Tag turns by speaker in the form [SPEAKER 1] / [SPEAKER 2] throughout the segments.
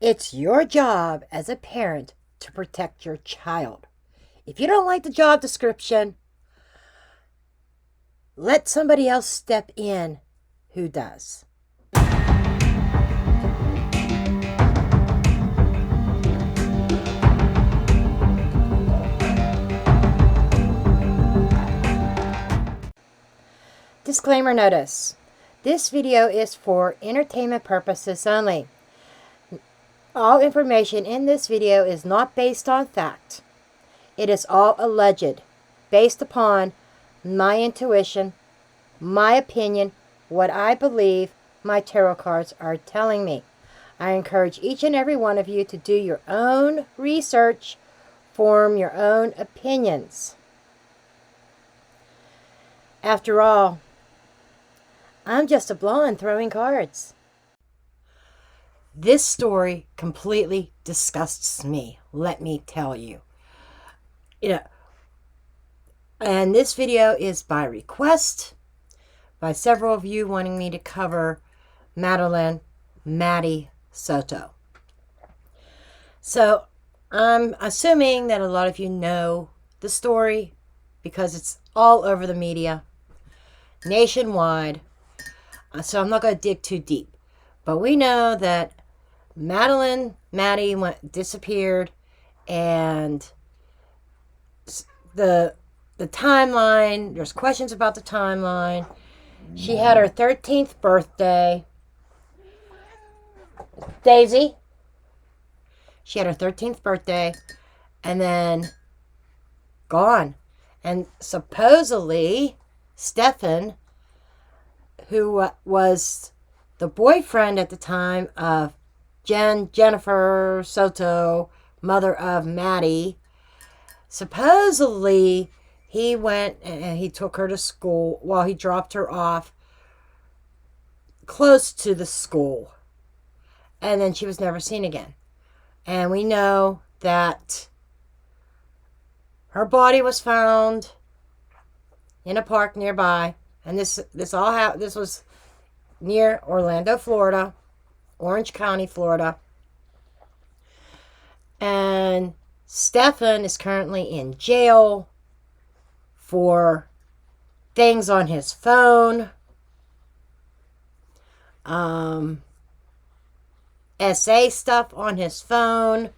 [SPEAKER 1] It's your job as a parent to protect your child. If you don't like the job description, let somebody else step in who does. Disclaimer notice. This video is for entertainment purposes only. All information in this video is not based on fact. It is all alleged, based upon my intuition, my opinion, what I believe my tarot cards are telling me. I encourage each and every one of you to do your own research, form your own opinions. After all, I'm just a blonde throwing cards. This story completely disgusts me, let me tell you. And this video is by request, by several of you wanting me to cover Madeline Soto. So I'm assuming that a lot of you know the story because it's all over the media, nationwide. So I'm not going to dig too deep. But we know that Maddie disappeared, and the timeline, there's questions about the timeline. She had her 13th birthday. Daisy. She had her 13th birthday, and then gone. And supposedly, Stefan, who was the boyfriend at the time of Jennifer Soto, mother of Maddie, supposedly he went and he took her to school while he dropped her off close to the school. And then she was never seen again. And we know that her body was found in a park nearby. And this was near Orlando, Florida, Orange County, Florida. And Stefan is currently in jail for things on his phone, SA stuff on his phone,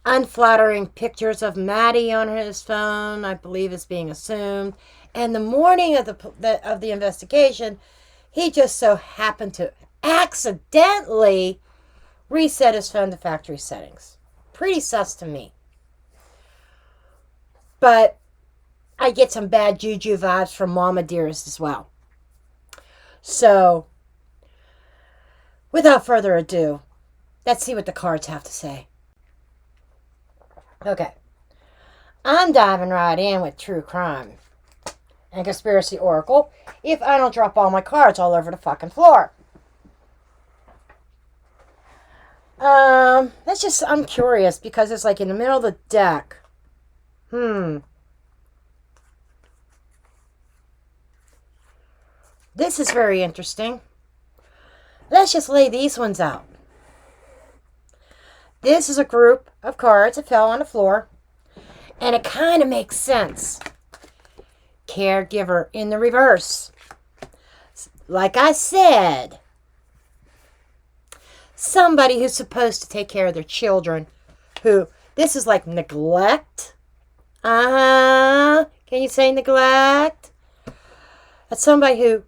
[SPEAKER 1] unflattering pictures of Maddie on his phone, I believe is being assumed. And the morning of the investigation, he just so happened to accidentally reset his phone to factory settings. Pretty sus to me. But I get some bad juju vibes from Mama Dearest as well. So, without further ado, let's see what the cards have to say. Okay. I'm diving right in with true crime and conspiracy oracle if I don't drop all my cards all over the fucking floor. I'm curious because it's like in the middle of the deck. This is very interesting. Let's just lay these ones out. This is a group of cards that fell on the floor, and it kind of makes sense. Caregiver in the reverse. Like I said, somebody who's supposed to take care of their children, this is like neglect. Can you say neglect? That's somebody who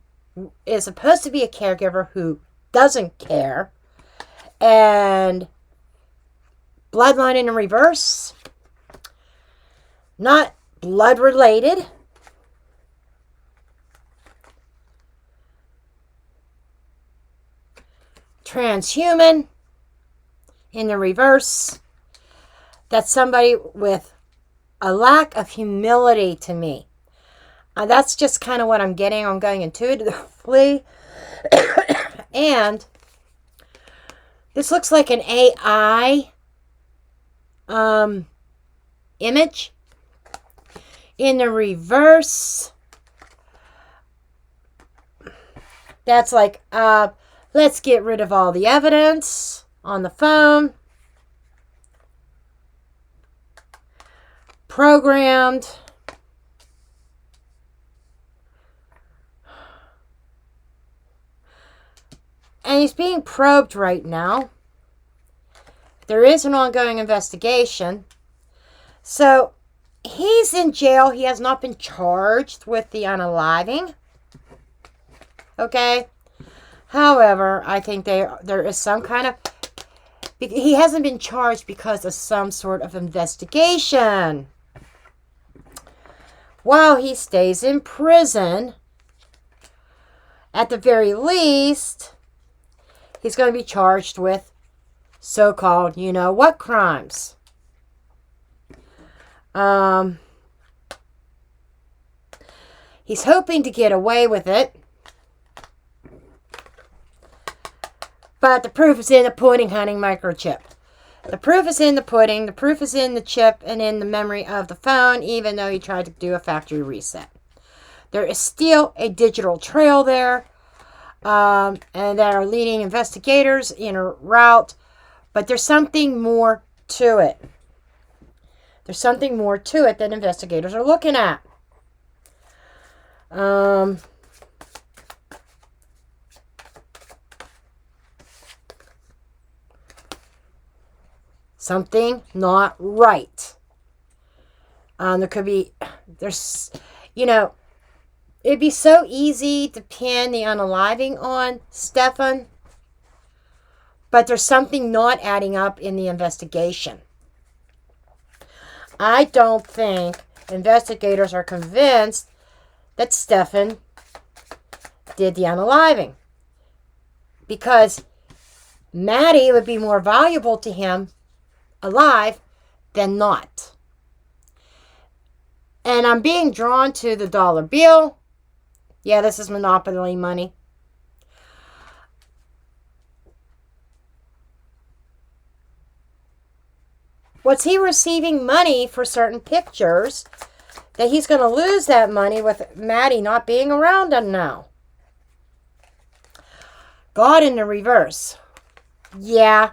[SPEAKER 1] is supposed to be a caregiver who doesn't care. And bloodline in the reverse. Not blood related. Transhuman in the reverse. That's somebody with a lack of humility to me. That's just kind of what I'm getting. I'm going intuitively. And this looks like an AI image. In the reverse, that's like Let's get rid of all the evidence on the phone. Programmed. And he's being probed right now. There is an ongoing investigation. So, he's in jail. He has not been charged with the unaliving. Okay? However, I think there is some kind of... He hasn't been charged because of some sort of investigation. While he stays in prison, at the very least, he's going to be charged with so-called, you-know-what crimes. He's hoping to get away with it. But the proof is in the pudding, honey, microchip. The proof is in the pudding. The proof is in the chip and in the memory of the phone, even though he tried to do a factory reset. There is still a digital trail there. And there are leading investigators in a route. But there's something more to it. There's something more to it that investigators are looking at. Something not right. There could be, it'd be so easy to pin the unaliving on Stefan, but there's something not adding up in the investigation. I don't think investigators are convinced that Stefan did the unaliving, because Maddie would be more valuable to him alive than not. And I'm being drawn to the dollar bill. Yeah, this is Monopoly money. Was he receiving money for certain pictures that he's going to lose that money with Maddie not being around now? God in the reverse. Yeah.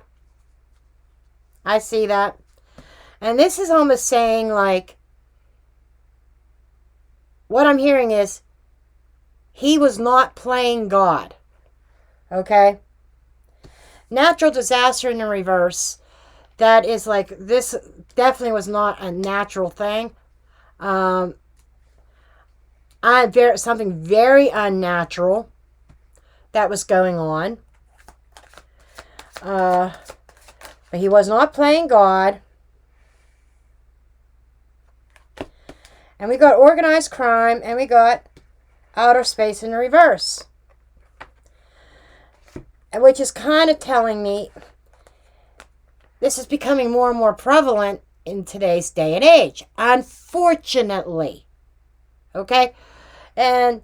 [SPEAKER 1] I see that. And this is almost saying, like, what I'm hearing is he was not playing God. Okay? Natural disaster in the reverse. That is like, this definitely was not a natural thing. Something very unnatural that was going on. But he was not playing God. And we got organized crime, and we got outer space in the reverse. Which is kind of telling me this is becoming more and more prevalent in today's day and age. Unfortunately. Okay? And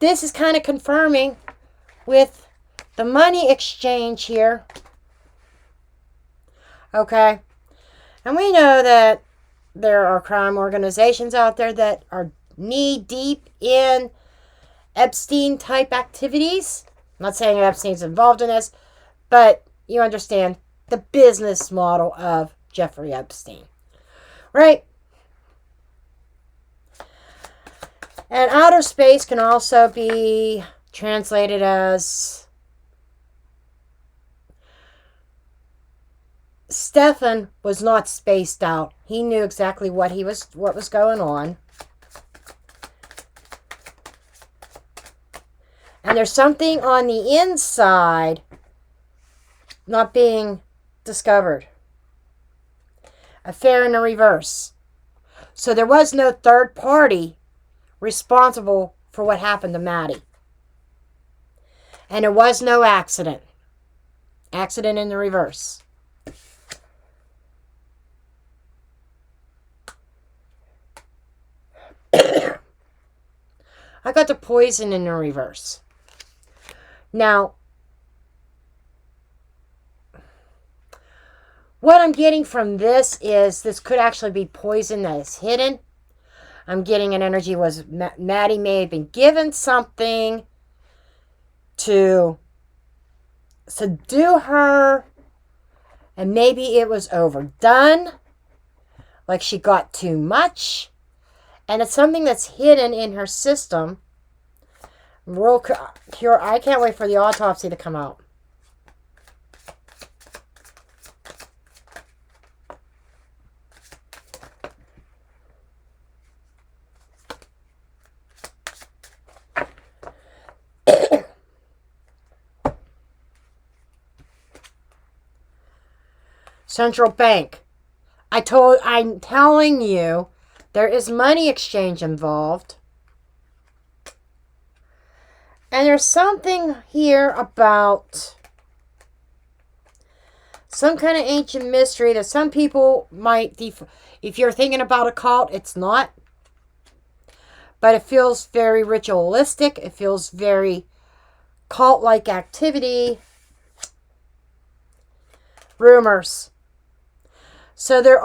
[SPEAKER 1] this is kind of confirming with the money exchange here. Okay? And we know that there are crime organizations out there that are knee-deep in Epstein-type activities. I'm not saying Epstein's involved in this, but you understand the business model of Jeffrey Epstein. Right? And outer space can also be translated as Stefan was not spaced out. He knew exactly what was going on. And there's something on the inside not being discovered. Affair in the reverse. So there was no third party responsible for what happened to Maddie. And it was no accident. Accident in the reverse. I got the poison in the reverse. Now, what I'm getting from this is this could actually be poison that is hidden. I'm getting an energy was Maddie may have been given something to subdue her, and maybe it was overdone, like she got too much, and it's something that's hidden in her system. Real cure. I can't wait for the autopsy to come out. Central Bank. I'm telling you, there is money exchange involved. And there's something here about some kind of ancient mystery that some people might, if you're thinking about a cult, it's not. But it feels very ritualistic. It feels very cult-like activity. Rumors. So there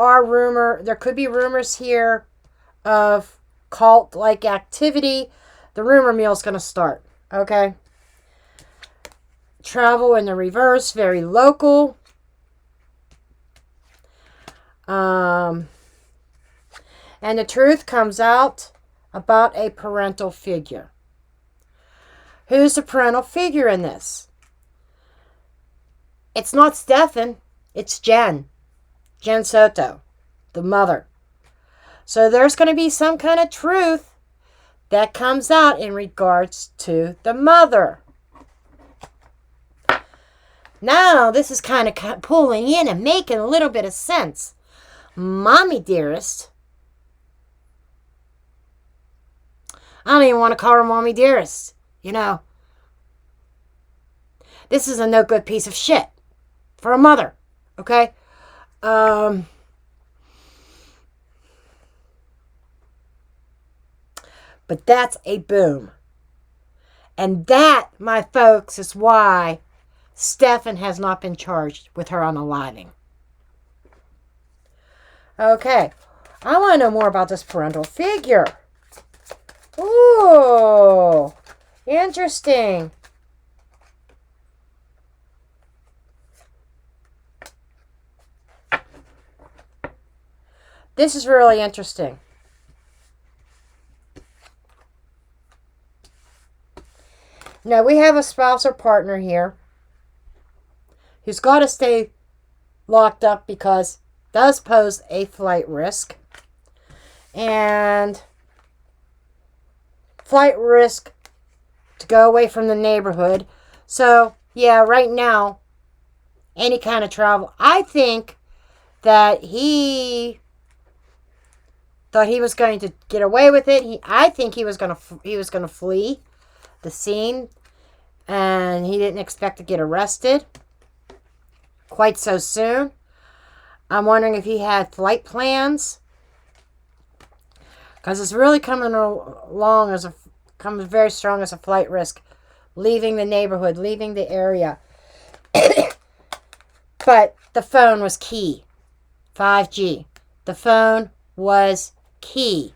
[SPEAKER 1] could be rumors here of cult-like activity. The rumor mill is going to start. Okay. Travel in the reverse, very local. And the truth comes out about a parental figure. Who's the parental figure in this? It's not Stefan. It's Jenn. Jenn Soto, the mother. So there's going to be some kind of truth that comes out in regards to the mother. Now, this is kind of pulling in and making a little bit of sense. Mommy dearest. I don't even want to call her Mommy dearest. You know, this is a no good piece of shit for a mother. Okay? But that's a boom. And that, my folks, is why Stefan has not been charged with her unaliving. Okay. I want to know more about this parental figure. Ooh. Interesting. This is really interesting. Now, we have a spouse or partner here who's got to stay locked up because it does pose a flight risk. And flight risk to go away from the neighborhood. So, yeah, right now, any kind of travel. I think that he thought he was going to get away with it. I think he was going to flee the scene, and he didn't expect to get arrested quite so soon. I'm wondering if he had flight plans, because it's really coming very strong as a flight risk, leaving the neighborhood, leaving the area. But the phone was key. 5G. The phone was key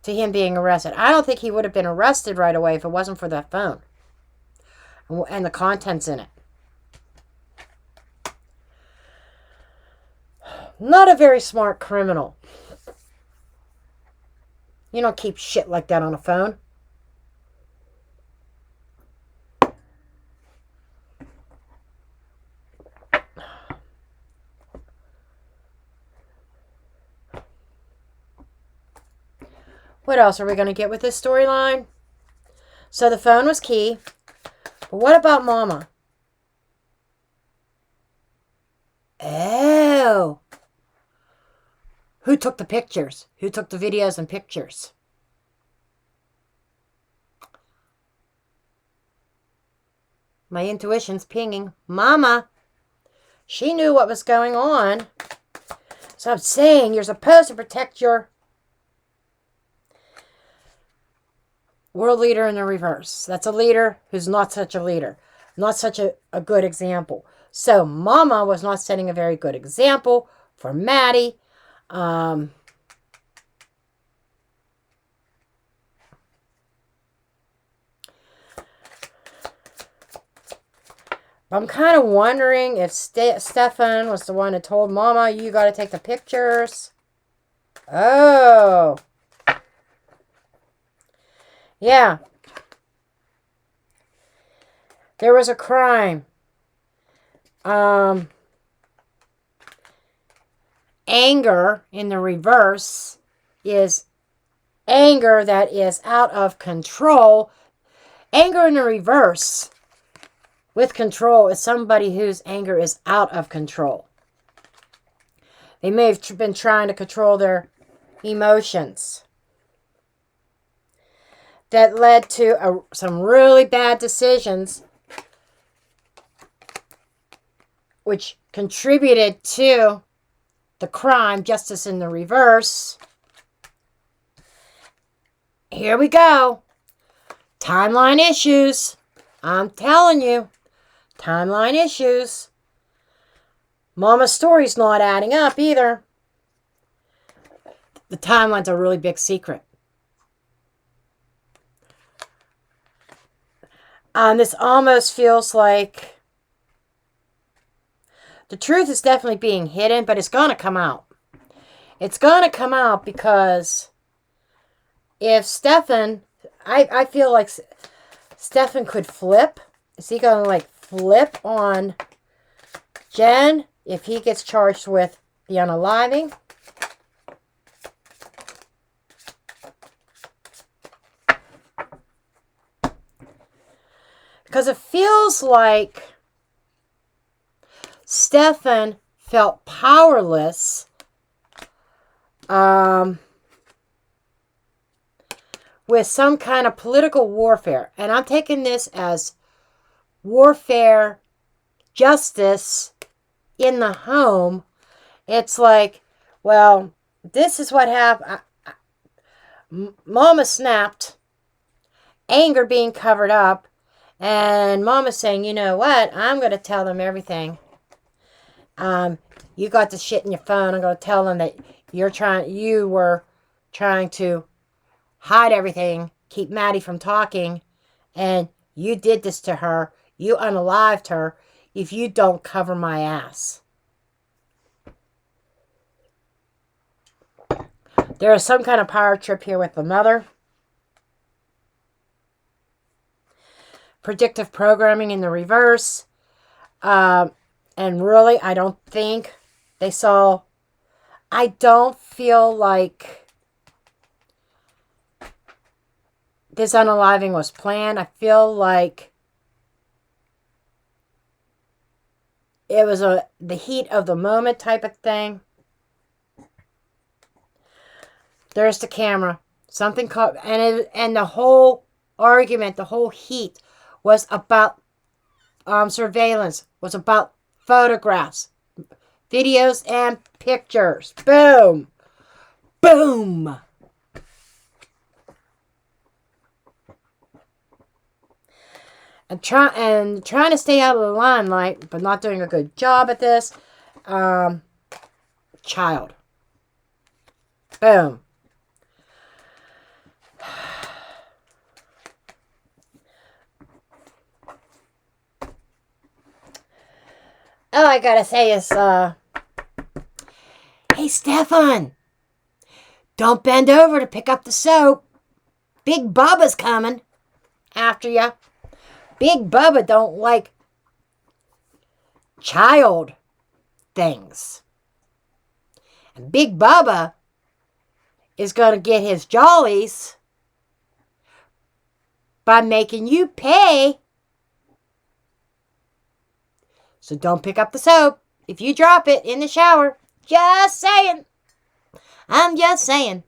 [SPEAKER 1] to him being arrested. I don't think he would have been arrested right away if it wasn't for that phone and the contents in it. Not a very smart criminal. You don't keep shit like that on a phone. What else are we going to get with this storyline? So the phone was key. But what about Mama? Oh. Who took the pictures? Who took the videos and pictures? My intuition's pinging. Mama. She knew what was going on. So I'm saying you're supposed to protect your world leader in the reverse. That's a leader who's not such a leader. Not such a good example. So Mama was not setting a very good example for Maddie. I'm kind of wondering if Stefan was the one that told Mama, you got to take the pictures. Oh. Yeah. There was a crime. Anger in the reverse is anger that is out of control. Anger in the reverse with control is somebody whose anger is out of control. They may have been trying to control their emotions. That led to some really bad decisions, which contributed to the crime, justice in the reverse. Here we go. Timeline issues. I'm telling you. Timeline issues. Mama's story's not adding up either. The timeline's a really big secret. This almost feels like the truth is definitely being hidden, but it's going to come out. It's going to come out because if Stefan, I feel like Stefan could flip. Is he going to like flip on Jenn if he gets charged with the unaliving? Because it feels like Stefan felt powerless with some kind of political warfare. And I'm taking this as warfare, justice in the home. It's like, well, this is what happened. Mama snapped, anger being covered up, and Mama's saying, you know what, I'm going to tell them everything. You got the shit in your phone. I'm going to tell them that you were trying to hide everything, keep Maddie from talking, and you did this to her. You unalived her if you don't cover my ass. There is some kind of power trip here with the mother. Predictive programming in the reverse. And really, I don't think they saw... I don't feel like this unaliving was planned. I feel like it was the heat of the moment type of thing. There's the camera. Something caught... And the whole argument, the whole heat was about surveillance, was about photographs, videos, and pictures. Boom. Boom. And trying to stay out of the limelight, but not doing a good job at this. Child. Boom. All I gotta say is, hey, Stefan, don't bend over to pick up the soap. Big Bubba's coming after you. Big Bubba don't like child things. And Big Bubba is going to get his jollies by making you pay. So don't pick up the soap if you drop it in the shower. Just saying. I'm just saying.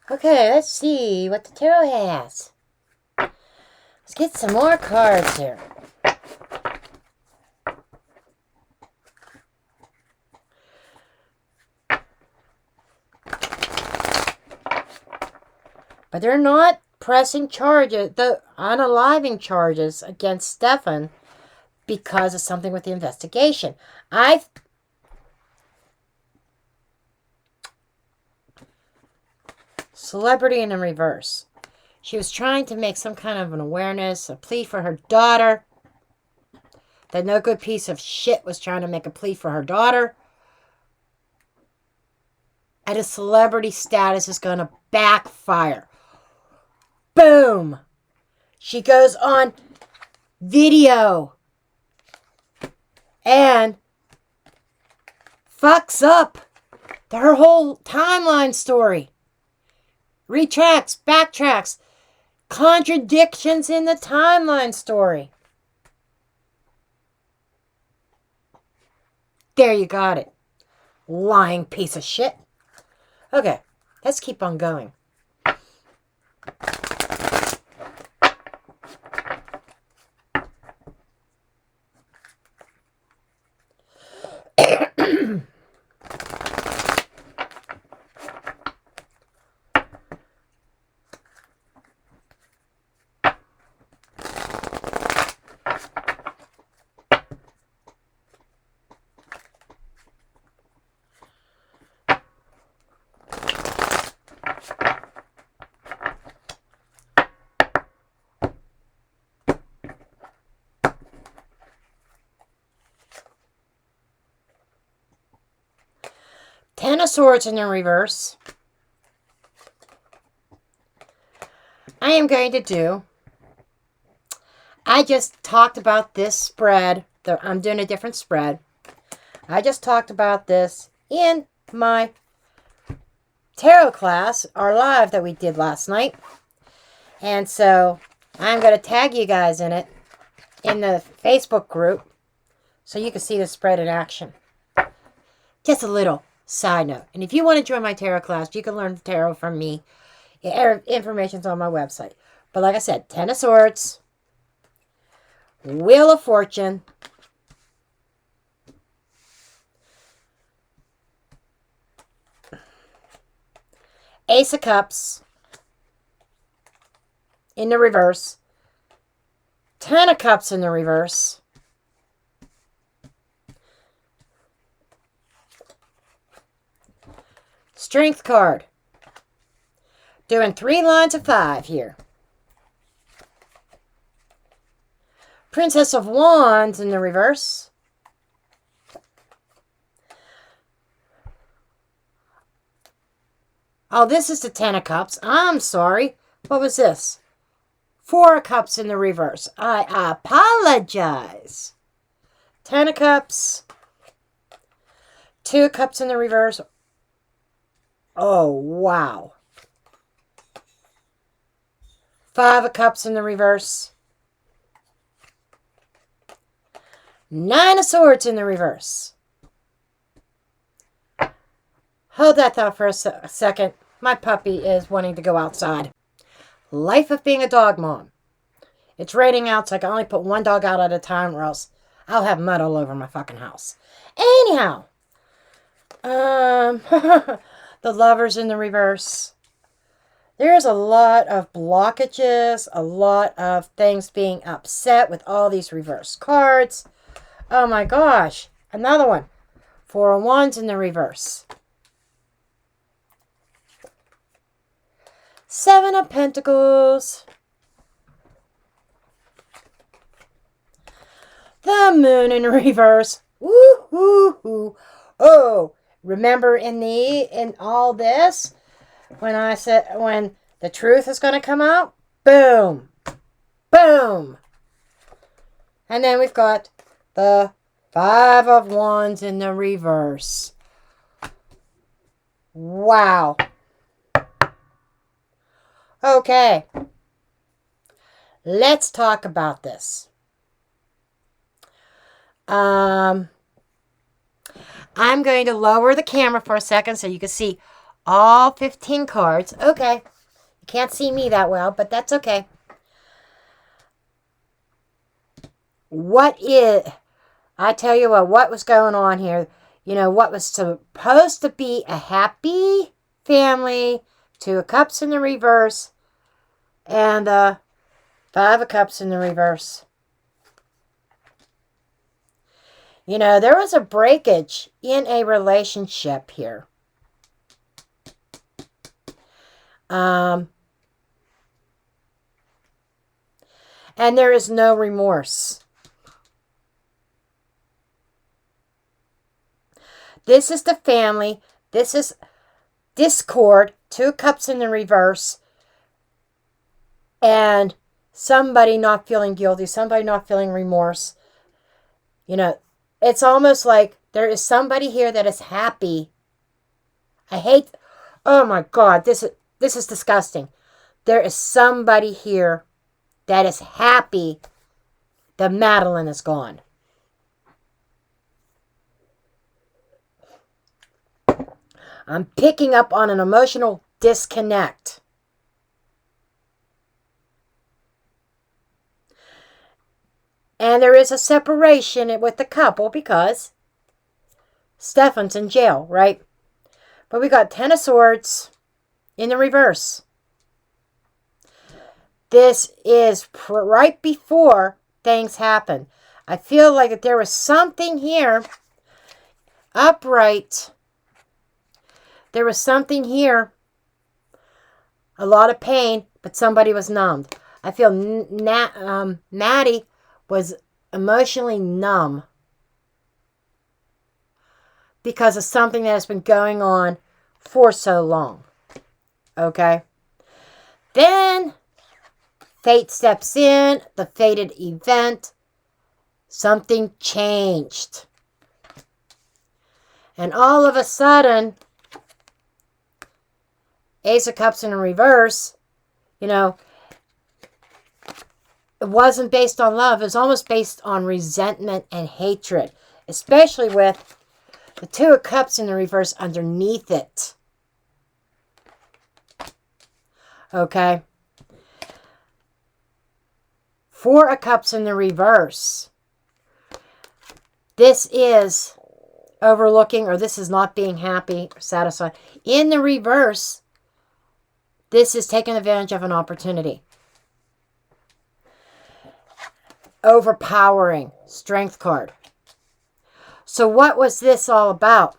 [SPEAKER 1] Okay, let's see what the tarot has. Let's get some more cards here. But they're not pressing charges, the unaliving charges against Stefan because of something with the investigation. Celebrity in the reverse. She was trying to make some kind of an awareness, a plea for her daughter. That no good piece of shit was trying to make a plea for her daughter. And a celebrity status is going to backfire. Boom! She goes on video and fucks up her whole timeline story. Retracts, backtracks, contradictions in the timeline story. There you got it. Lying piece of shit. Okay, let's keep on going. Ten of Swords in the reverse. I am going to do, I just talked about this spread. I'm doing a different spread. I just talked about this in my tarot class, our live that we did last night. And so I'm going to tag you guys in it, in the Facebook group, so you can see the spread in action. Just a little side note. And if you want to join my tarot class, you can learn tarot from me. Information's on my website. But like I said, Ten of Swords, Wheel of Fortune, Ace of Cups in the reverse, Ten of Cups in the reverse, Strength card. Doing 3 lines of 5 here. Princess of Wands in the reverse. Oh, this is the Ten of Cups. I'm sorry. What was this? 4 of Cups in the reverse. I apologize. Ten of Cups. 2 of Cups in the reverse. Oh, wow. 5 of Cups in the reverse. 9 of Swords in the reverse. Hold that thought for a second. My puppy is wanting to go outside. Life of being a dog mom. It's raining out, so I can only put one dog out at a time, or else I'll have mud all over my fucking house. Anyhow. The Lovers in the reverse. There's a lot of blockages, a lot of things being upset with all these reverse cards. Oh my gosh. Another one. 4 of Wands in the reverse. 7 of Pentacles. The Moon in reverse. Woo hoo hoo. Oh, remember in all this, when I said when the truth is going to come out? Boom. Boom. And then we've got the 5 of Wands in the reverse. Wow. Okay. Let's talk about this. I'm going to lower the camera for a second so you can see all 15 cards. Okay. You can't see me that well, but that's okay. I tell you what was going on here? You know, what was supposed to be a happy family, 2 of Cups in the reverse, and 5 of Cups in the reverse. You know, there was a breakage in a relationship here. And there is no remorse. This is the family. This is discord. 2 cups in the reverse. And somebody not feeling guilty. Somebody not feeling remorse. You know, it's almost like there is somebody here that is happy. I hate... Oh my God, this is disgusting. There is somebody here that is happy that Madeline is gone. I'm picking up on an emotional disconnect. And there is a separation with the couple because Stefan's in jail, right? But we got 10 of Swords in the reverse. This is right before things happen. I feel like if there was something here upright, there was something here, a lot of pain, but somebody was numbed. I feel Maddie was emotionally numb because of something that has been going on for so long. Okay? Then fate steps in, the fated event. Something changed. And all of a sudden, Ace of Cups in reverse, you know, it wasn't based on love. It was almost based on resentment and hatred. Especially with the 2 of Cups in the reverse underneath it. Okay? 4 of Cups in the reverse. This is overlooking, or this is not being happy or satisfied. In the reverse, this is taking advantage of an opportunity. Overpowering. Strength card. So what was this all about?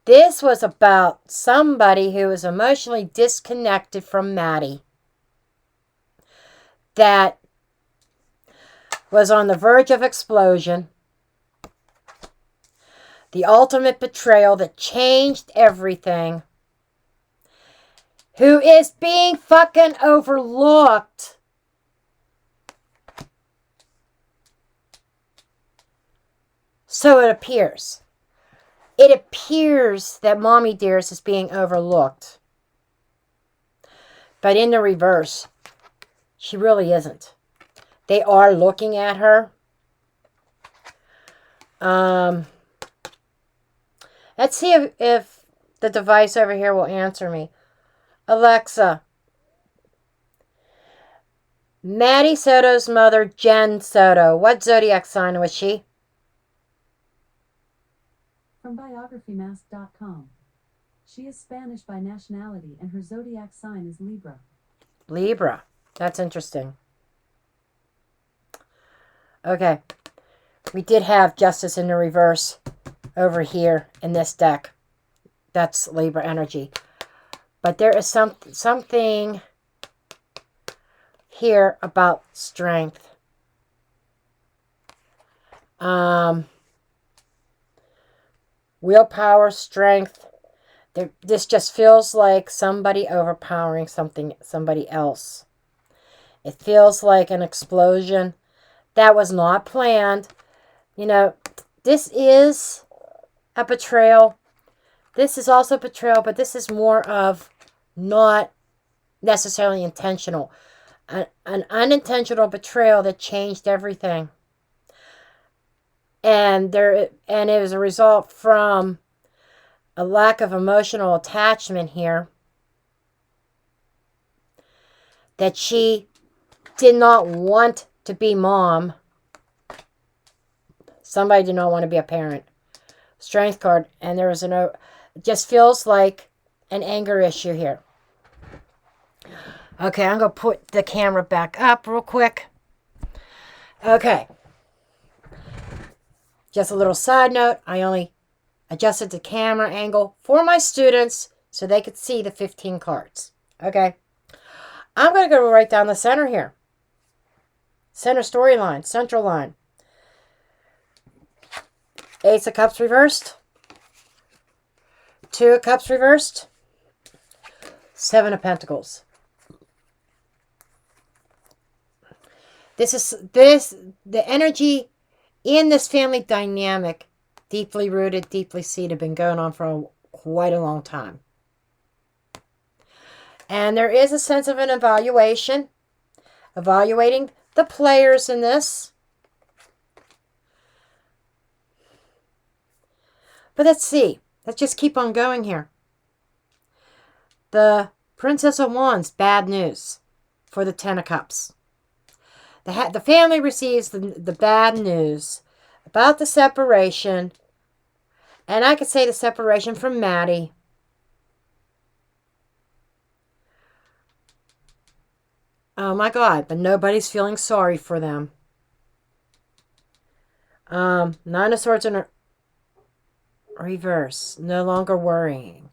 [SPEAKER 1] This was about somebody who was emotionally disconnected from Maddie. That was on the verge of explosion. The ultimate betrayal that changed everything. Who is being fucking overlooked. So it appears. It appears that Mommy Dearest is being overlooked. But in the reverse, she really isn't. They are looking at her. Let's see if the device over here will answer me. Alexa. Maddie Soto's mother, Jenn Soto. What zodiac sign was she?
[SPEAKER 2] From biographymask.com. She is Spanish by nationality and her zodiac sign is Libra.
[SPEAKER 1] Libra. That's interesting. Okay. We did have Justice in the reverse over here in this deck. That's Libra energy. But there is something here about strength. Willpower, strength. This just feels like somebody overpowering somebody else. It feels like an explosion that was not planned. You know, this is a betrayal. This is also betrayal, but this is more of not necessarily intentional. An unintentional betrayal that changed everything. And it was a result from a lack of emotional attachment here. That she did not want to be mom. Somebody did not want to be a parent. Strength card. And there was it just feels like an anger issue here. Okay, I'm going to put the camera back up real quick. Okay. Just a little side note. I only adjusted the camera angle for my students so they could see the 15 cards. Okay. I'm going to go right down the center here. Center storyline, central line. Ace of Cups reversed. 2 of Cups reversed. 7 of Pentacles. The energy in this family dynamic, deeply rooted, deeply seated, been going on for quite a long time. And there is a sense of an evaluation, evaluating the players in this. But let's see. Let's just keep on going here. The Princess of Wands, bad news for the 10 of Cups. The family receives the bad news about the separation. And I could say the separation from Maddie. Oh my God, but nobody's feeling sorry for them. 9 of Swords in reverse. No longer worrying.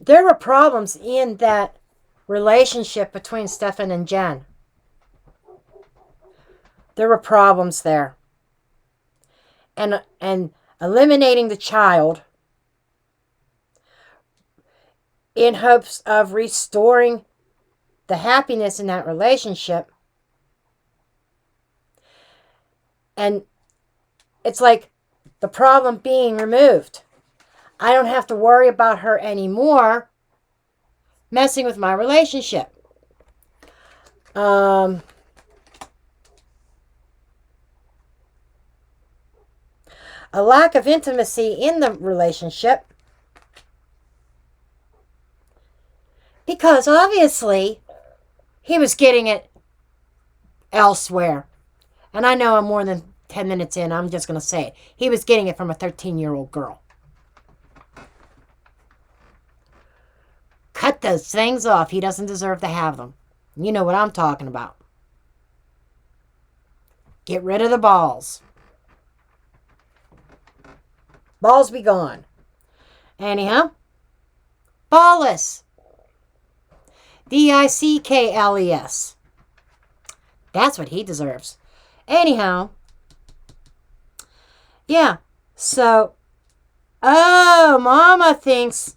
[SPEAKER 1] There were problems in that relationship between Stefan and Jenn. There were problems there. And eliminating the child in hopes of restoring the happiness in that relationship. And it's like the problem being removed. I don't have to worry about her anymore messing with my relationship. A lack of intimacy in the relationship. Because obviously he was getting it elsewhere. And I know I'm more than 10 minutes in. I'm just going to say it. He was getting it from a 13-year-old girl. Cut those things off. He doesn't deserve to have them. You know what I'm talking about. Get rid of the balls. Balls be gone. Anyhow. Ballless. Dickles. That's what he deserves. Anyhow. Yeah. So. Oh, Mama thinks.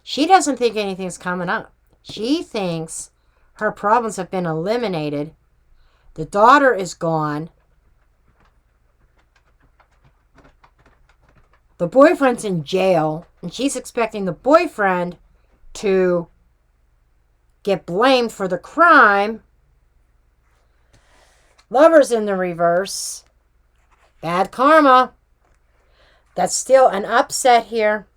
[SPEAKER 1] She doesn't think anything's coming up. She thinks her problems have been eliminated. The daughter is gone. The boyfriend's in jail, and she's expecting the boyfriend to get blamed for the crime. Lover's in the reverse. Bad karma. That's still an upset here.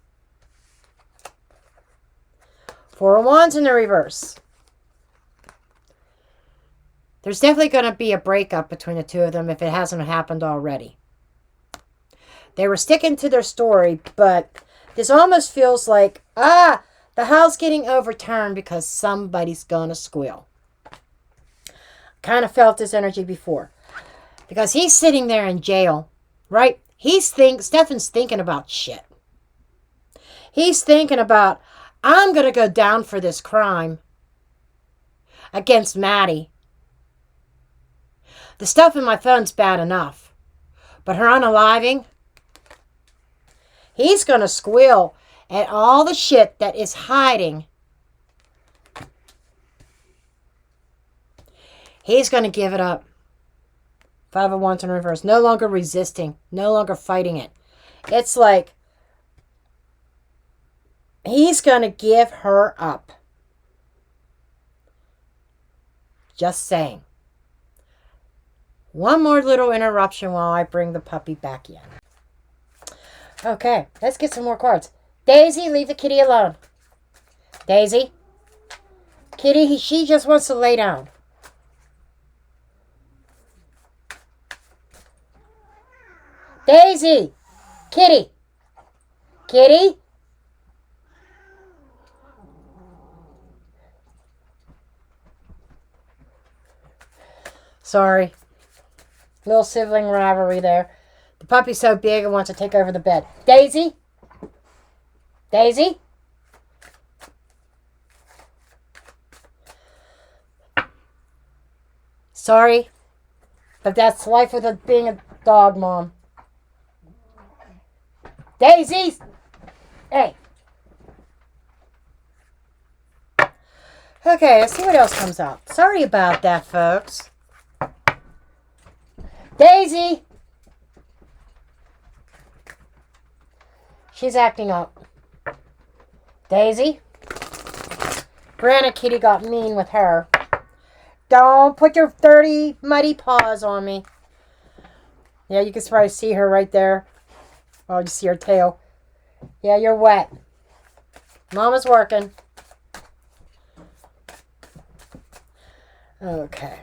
[SPEAKER 1] 4 of Wands in the reverse. There's definitely going to be a breakup between the two of them if it hasn't happened already. They were sticking to their story, but this almost feels like, the house getting overturned because somebody's going to squeal. Kind of felt this energy before. Because he's sitting there in jail, right? Stefan's thinking about shit. He's thinking about, I'm going to go down for this crime against Maddie. The stuff in my phone's bad enough. But her unaliving, he's going to squeal at all the shit that is hiding. He's going to give it up. 5 of Wands in reverse. No longer resisting. No longer fighting it. It's like he's going to give her up. Just saying. One more little interruption while I bring the puppy back in. Okay, let's get some more cards. Daisy, leave the kitty alone. Daisy. Kitty, she just wants to lay down. Daisy. Kitty. Kitty. Sorry. Little sibling rivalry there. The puppy's so big it wants to take over the bed. Daisy. Daisy? Sorry, but that's life with being a dog mom. Daisy! Hey. Okay, let's see what else comes up. Sorry about that, folks. Daisy! She's acting up. Daisy? Granny Kitty got mean with her. Don't put your dirty, muddy paws on me. Yeah, you can probably see her right there. Oh, you see her tail. Yeah, you're wet. Mama's working. Okay.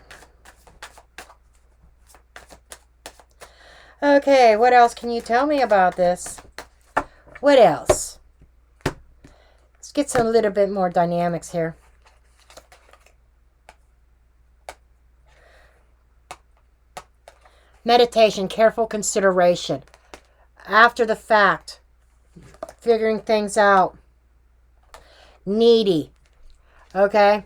[SPEAKER 1] Okay, what else can you tell me about this? What else? Let's get some little bit more dynamics here. Meditation, careful consideration. After the fact, figuring things out. Needy. Okay?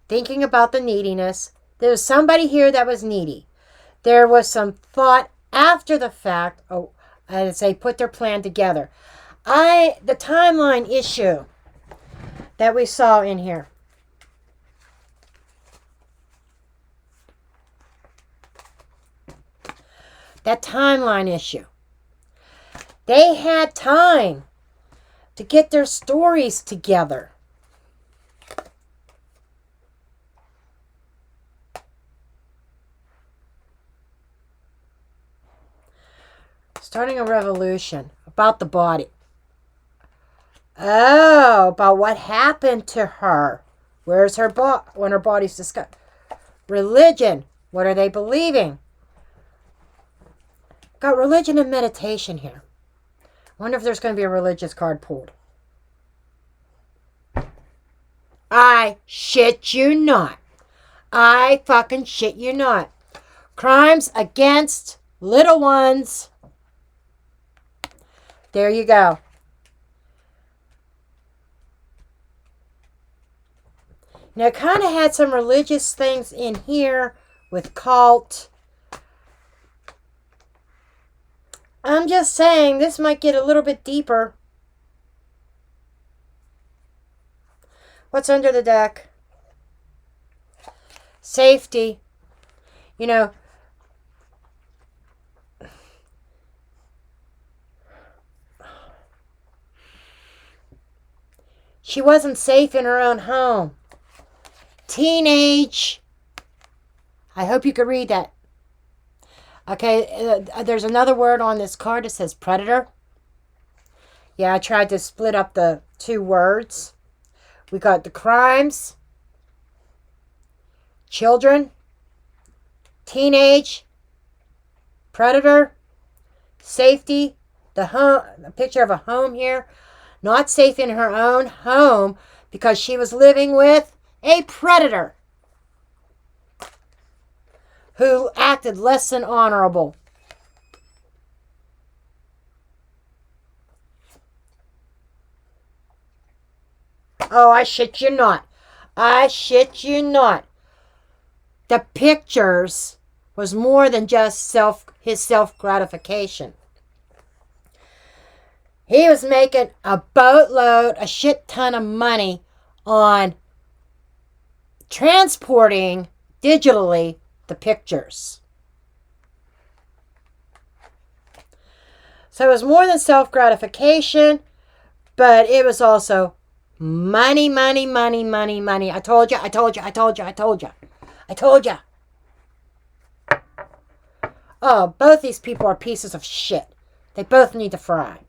[SPEAKER 1] Thinking about the neediness. There was somebody here that was needy. There was some thought after the fact. Oh, as they put their plan together. The timeline issue that we saw in here. That timeline issue. They had time to get their stories together. Starting a revolution about the body. Oh, about what happened to her. Where's her when her body's discussed? Religion. What are they believing? Got religion and meditation here. Wonder if there's going to be a religious card pulled. I shit you not. I fucking shit you not. Crimes against little ones. There you go. Now, it kind of had some religious things in here with cult. I'm just saying, this might get a little bit deeper. What's under the deck? Safety. You know, she wasn't safe in her own home. Teenage. I hope you could read that. Okay, there's another word on this card that says predator. Yeah, I tried to split up the two words. We got the crimes, children, teenage, predator, safety, the home, a picture of a home here. Not safe in her own home because she was living with a predator who acted less than honorable. Oh, I shit you not. I shit you not. The pictures was more than just his self-gratification. He was making a boatload, a shit ton of money on transporting digitally the pictures. So it was more than self-gratification, but it was also money, money, money, money, money. I told you, I told you, I told you, I told you. I told you. Oh, both these people are pieces of shit. They both need to fry.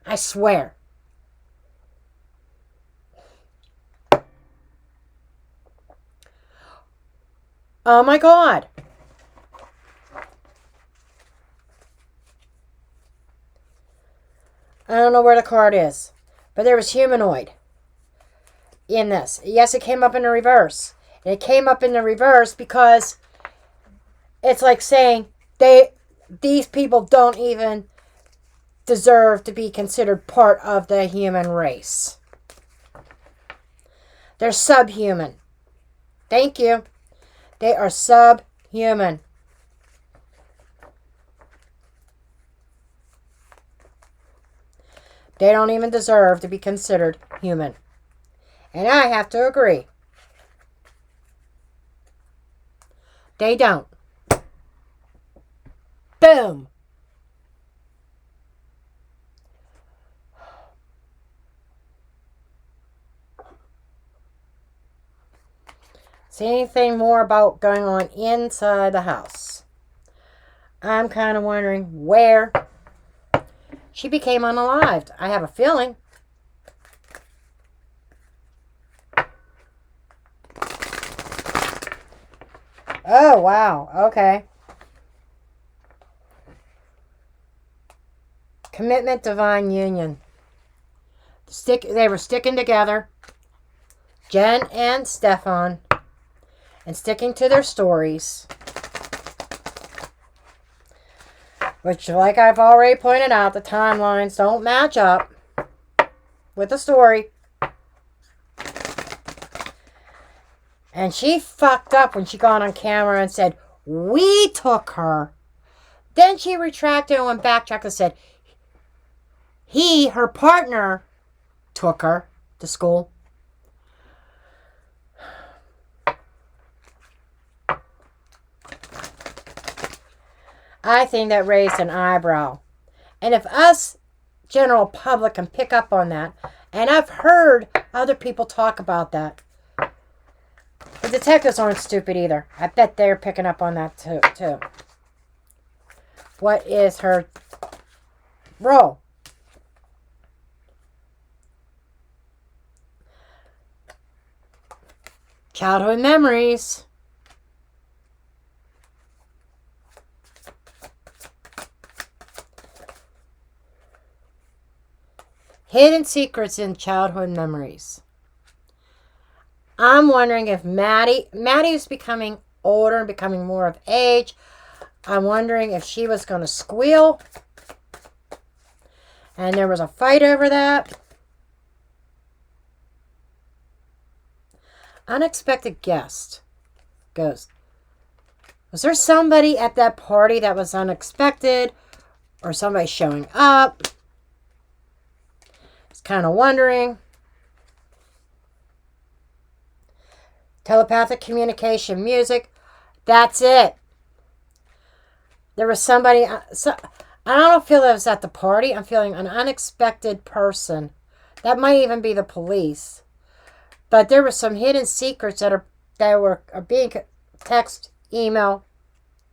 [SPEAKER 1] I swear. Oh my God. I don't know where the card is, but there was humanoid in this. Yes, it came up in the reverse. And it came up in the reverse because it's like saying these people don't even deserve to be considered part of the human race. They're subhuman. Thank you. They are subhuman. They don't even deserve to be considered human. And I have to agree. They don't. Boom. See anything more about going on inside the house? I'm kind of wondering where she became unalived. I have a feeling. Oh, wow. Okay. Commitment, divine union. They were sticking together. Jenn and Stefan. And sticking to their stories. Which, like I've already pointed out, the timelines don't match up with the story. And she fucked up when she got on camera and said, we took her. Then she retracted and went backtracked and said, her partner, took her to school. I think that raised an eyebrow. And if us, general public, can pick up on that, and I've heard other people talk about that, the detectives aren't stupid either. I bet they're picking up on that too. What is her role? Childhood memories. Hidden secrets in childhood memories. I'm wondering if Maddie is becoming older and becoming more of age. I'm wondering if she was going to squeal. And there was a fight over that. Unexpected guest. Ghost. Was there somebody at that party that was unexpected? Or somebody showing up? Kind of wondering. Telepathic communication, music. That's it. There was somebody. I don't feel that it was at the party. I'm feeling an unexpected person. That might even be the police. But there were some hidden secrets that were being text, email,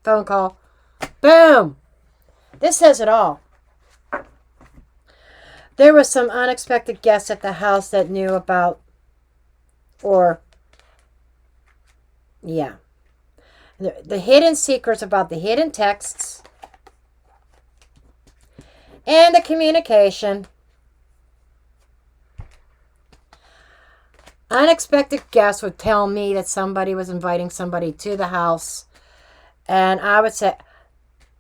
[SPEAKER 1] phone call. Boom. This says it all. There was some unexpected guests at the house that knew about, the hidden secrets about the hidden texts and the communication. Unexpected guests would tell me that somebody was inviting somebody to the house, and I would say,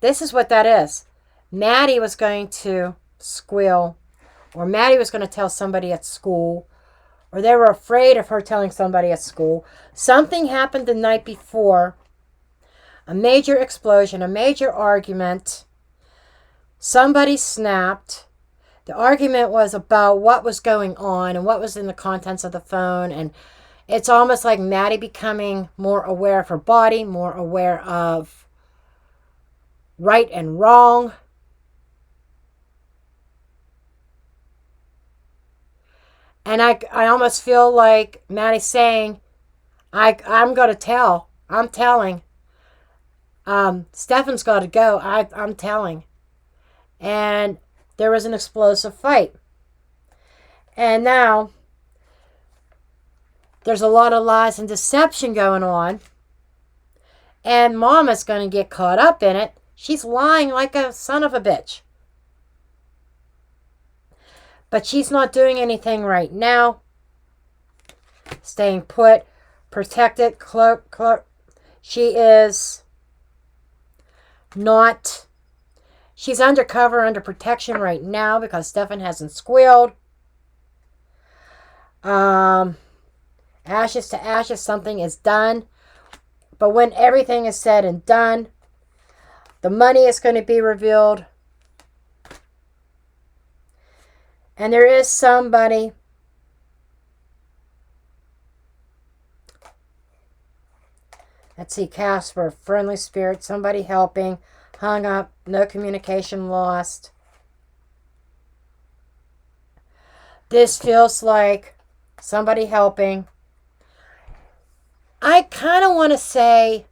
[SPEAKER 1] this is what that is. Maddie was going to squeal. Or Maddie was going to tell somebody at school. Or they were afraid of her telling somebody at school. Something happened the night before. A major explosion. A major argument. Somebody snapped. The argument was about what was going on. And what was in the contents of the phone. And it's almost like Maddie becoming more aware of her body. More aware of right and wrong. And I almost feel like Maddie's saying, I'm going to tell. I'm telling. Stefan's got to go. I'm telling. And there was an explosive fight. And now there's a lot of lies and deception going on. And Mama's going to get caught up in it. She's lying like a son of a bitch. But she's not doing anything right now. Staying put, protected, cloak. She is not She's undercover, under protection right now because Stefan hasn't squealed. Ashes to ashes, something is done. But when everything is said and done, the money is going to be revealed. And there is somebody. Let's see, Casper, friendly spirit, somebody helping, hung up, no communication lost. This feels like somebody helping. I kind of want to say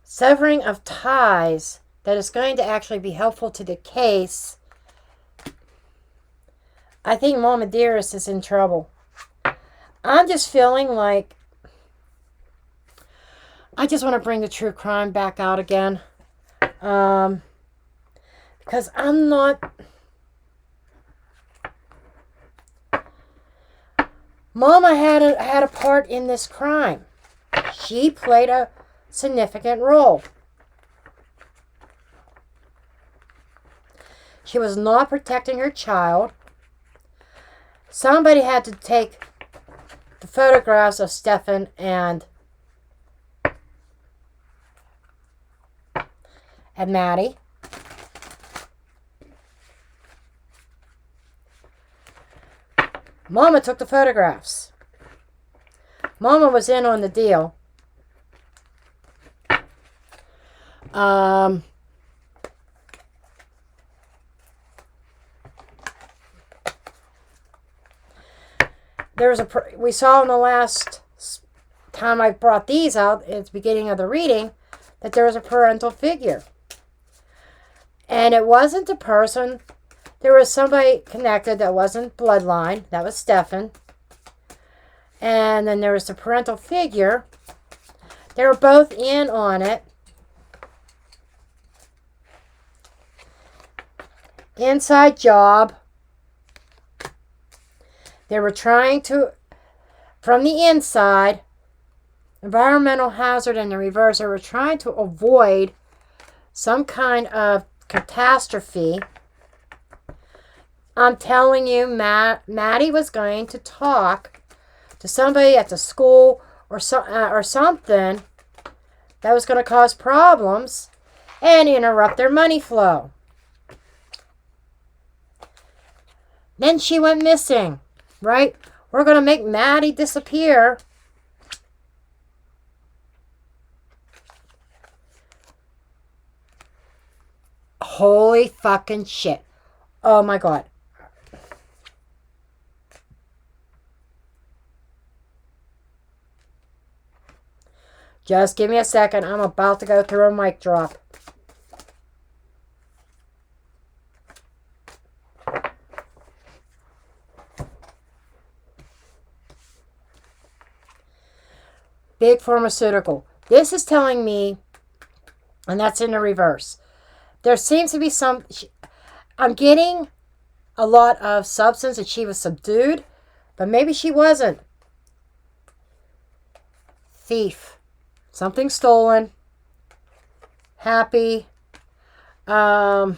[SPEAKER 1] severing of ties that is going to actually be helpful to the case. I think Mama Dearest is in trouble. I'm just feeling like I just want to bring the true crime back out again. Because I'm not... Mama had a part in this crime. She played a significant role. She was not protecting her child. Somebody had to take the photographs of Stefan and Maddie. Mama took the photographs. Mama was in on the deal. We saw in the last time I brought these out at the beginning of the reading that there was a parental figure. And it wasn't a person. There was somebody connected that wasn't bloodline. That was Stefan. And then there was the parental figure. They were both in on it. Inside job. They were trying to, from the inside, environmental hazard in the reverse, they were trying to avoid some kind of catastrophe. I'm telling you, Maddie was going to talk to somebody at the school or something that was going to cause problems and interrupt their money flow. Then she went missing, right? We're going to make Maddie disappear. Holy fucking shit. Oh my God. Just give me a second. I'm about to go through a mic drop. Big pharmaceutical. This is telling me, and that's in the reverse, there seems to be some, I'm getting a lot of substance that she was subdued, but maybe she wasn't. Thief. Something stolen. Happy. I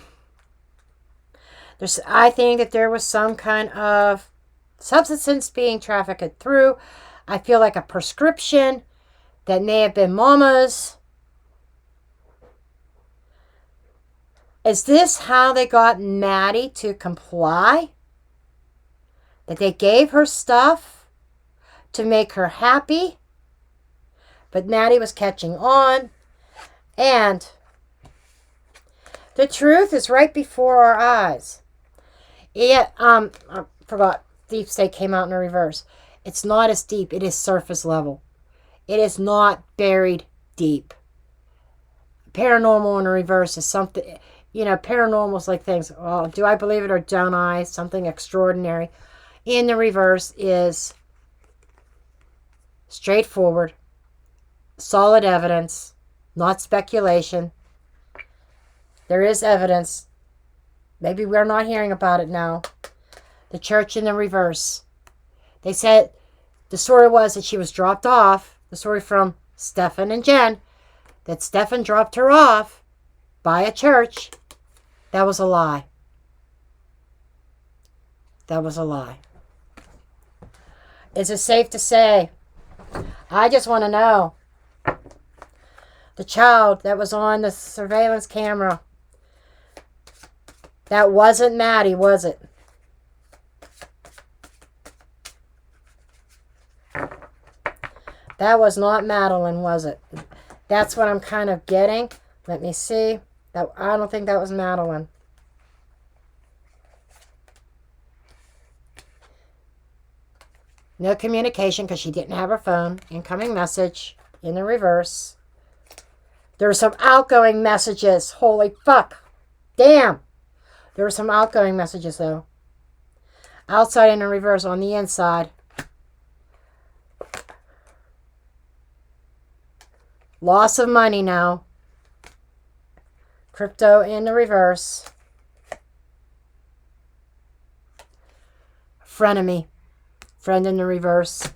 [SPEAKER 1] think that there was some kind of substance being trafficked through. I feel like a prescription that may have been Mama's. Is this how they got Maddie to comply? That they gave her stuff to make her happy? But Maddie was catching on. And the truth is right before our eyes. I forgot. Deep State came out in the reverse. It's not as deep. It is surface level. It is not buried deep. Paranormal in the reverse is something, paranormal is like things, oh, do I believe it or don't I? Something extraordinary. In the reverse is straightforward, solid evidence, not speculation. There is evidence. Maybe we're not hearing about it now. the church in the reverse. They said the story was that she was dropped off. The story from Stefan and Jenn, that Stefan dropped her off by a church. That was a lie. That was a lie. Is it safe to say? I just want to know. The child that was on the surveillance camera, that wasn't Maddie, was it? That was not Madeline, was it? That's what I'm kind of getting. Let me see. I don't think that was Madeline. No communication because she didn't have her phone. Incoming message in the reverse. There were some outgoing messages. Holy fuck. Damn. There were some outgoing messages though. Outside in the reverse, on the inside. Loss of money now. Crypto in the reverse. Frenemy. Friend in the reverse.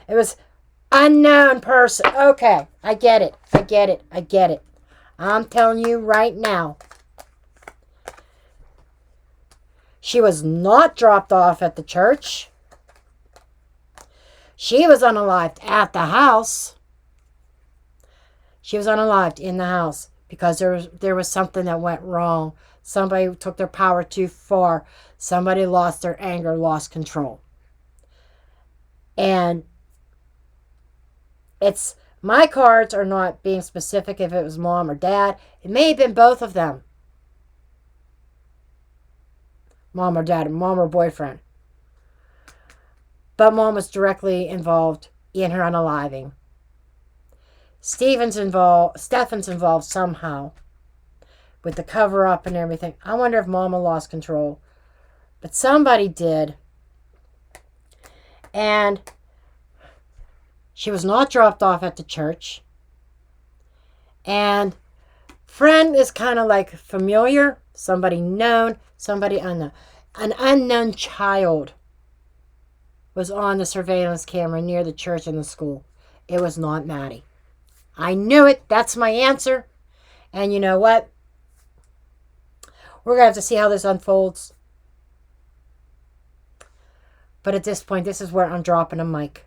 [SPEAKER 1] It was unknown person. Okay, I get it. I get it. I get it. I'm telling you right now. She was not dropped off at the church. She was unalived at the house. She was unalived in the house because there was something that went wrong. Somebody took their power too far. Somebody lost their anger, lost control. And my cards are not being specific if it was mom or dad. It may have been both of them. Mom or dad, mom or boyfriend. But mom was directly involved in her unaliving. Stefan's involved somehow with the cover up and everything. I wonder if mama lost control. But somebody did. And she was not dropped off at the church. And friend is kind of like familiar. Somebody known, somebody unknown. An unknown child was on the surveillance camera near the church and the school. It was not Maddie. I knew it. That's my answer. And you know what? We're going to have to see how this unfolds. But at this point, this is where I'm dropping a mic.